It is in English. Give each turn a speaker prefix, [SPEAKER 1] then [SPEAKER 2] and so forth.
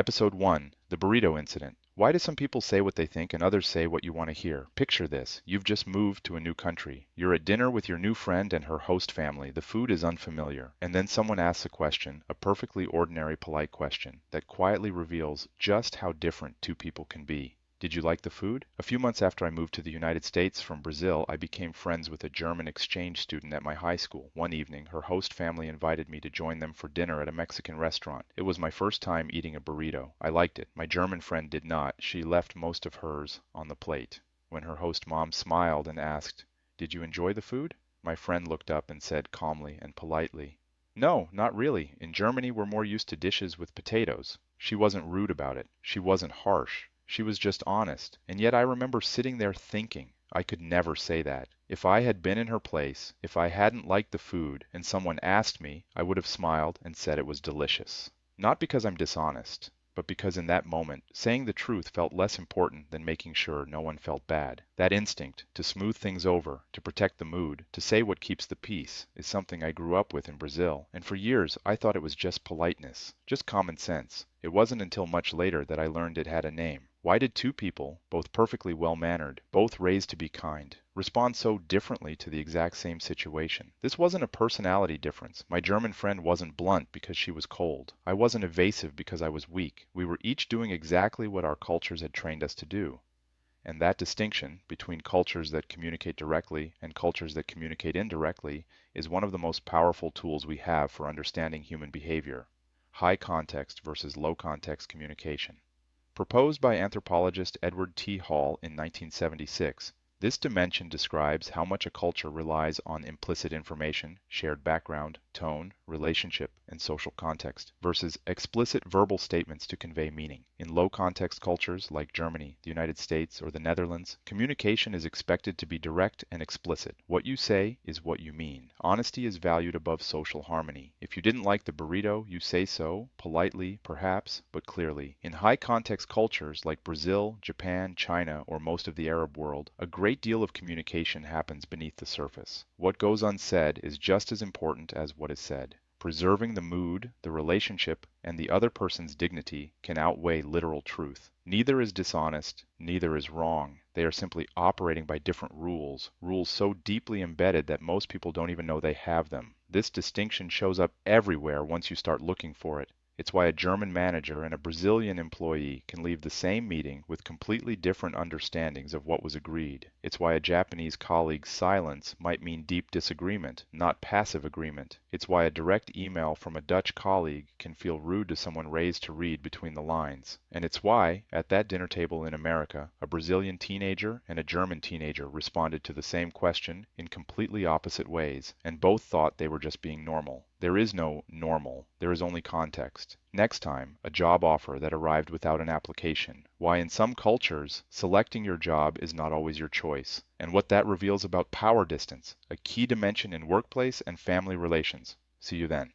[SPEAKER 1] Episode 1, The Burrito Incident. Why do some people say what they think and others say what you want to hear? Picture this. You've just moved to a new country. You're at dinner with your new friend and her host family. The food is unfamiliar. And then someone asks a question, a perfectly ordinary, polite question, that quietly reveals just how different two people can be. Did you like the food? A few months after I moved to the United States from Brazil, I became friends with a German exchange student at my high school. One evening, her host family invited me to join them for dinner at a Mexican restaurant. It was my first time eating a burrito. I liked it. My German friend did not. She left most of hers on the plate. When her host mom smiled and asked, "Did you enjoy the food?" My friend looked up and said calmly and politely, "No, not really. In Germany, we're more used to dishes with potatoes." She wasn't rude about it. She wasn't harsh. She was just honest. And yet I remember sitting there thinking, I could never say that. If I had been in her place, if I hadn't liked the food, and someone asked me, I would have smiled and said it was delicious. Not because I'm dishonest, but because in that moment, saying the truth felt less important than making sure no one felt bad. That instinct, to smooth things over, to protect the mood, to say what keeps the peace, is something I grew up with in Brazil, and for years I thought it was just politeness, just common sense. It wasn't until much later that I learned it had a name. Why did two people, both perfectly well-mannered, both raised to be kind, respond so differently to the exact same situation? This wasn't a personality difference. My German friend wasn't blunt because she was cold. I wasn't evasive because I was weak. We were each doing exactly what our cultures had trained us to do. And that distinction between cultures that communicate directly and cultures that communicate indirectly is one of the most powerful tools we have for understanding human behavior. High context versus low context communication. Proposed by anthropologist Edward T. Hall in 1976, this dimension describes how much a culture relies on implicit information, shared background, tone, relationship, and social context, versus explicit verbal statements to convey meaning. In low-context cultures like Germany, the United States, or the Netherlands, communication is expected to be direct and explicit. What you say is what you mean. Honesty is valued above social harmony. If you didn't like the burrito, you say so, politely, perhaps, but clearly. In high-context cultures like Brazil, Japan, China, or most of the Arab world, a great deal of communication happens beneath the surface. What goes unsaid is just as important as what is said. Preserving the mood, the relationship, and the other person's dignity can outweigh literal truth. Neither is dishonest, neither is wrong. They are simply operating by different rules, rules so deeply embedded that most people don't even know they have them. This distinction shows up everywhere once you start looking for it. It's why a German manager and a Brazilian employee can leave the same meeting with completely different understandings of what was agreed. It's why a Japanese colleague's silence might mean deep disagreement, not passive agreement. It's why a direct email from a Dutch colleague can feel rude to someone raised to read between the lines. And it's why, at that dinner table in America, a Brazilian teenager and a German teenager responded to the same question in completely opposite ways, and both thought they were just being normal. There is no normal, there is only context. Next time, a job offer that arrived without an application. Why in some cultures, selecting your job is not always your choice. And what that reveals about power distance, a key dimension in workplace and family relations. See you then.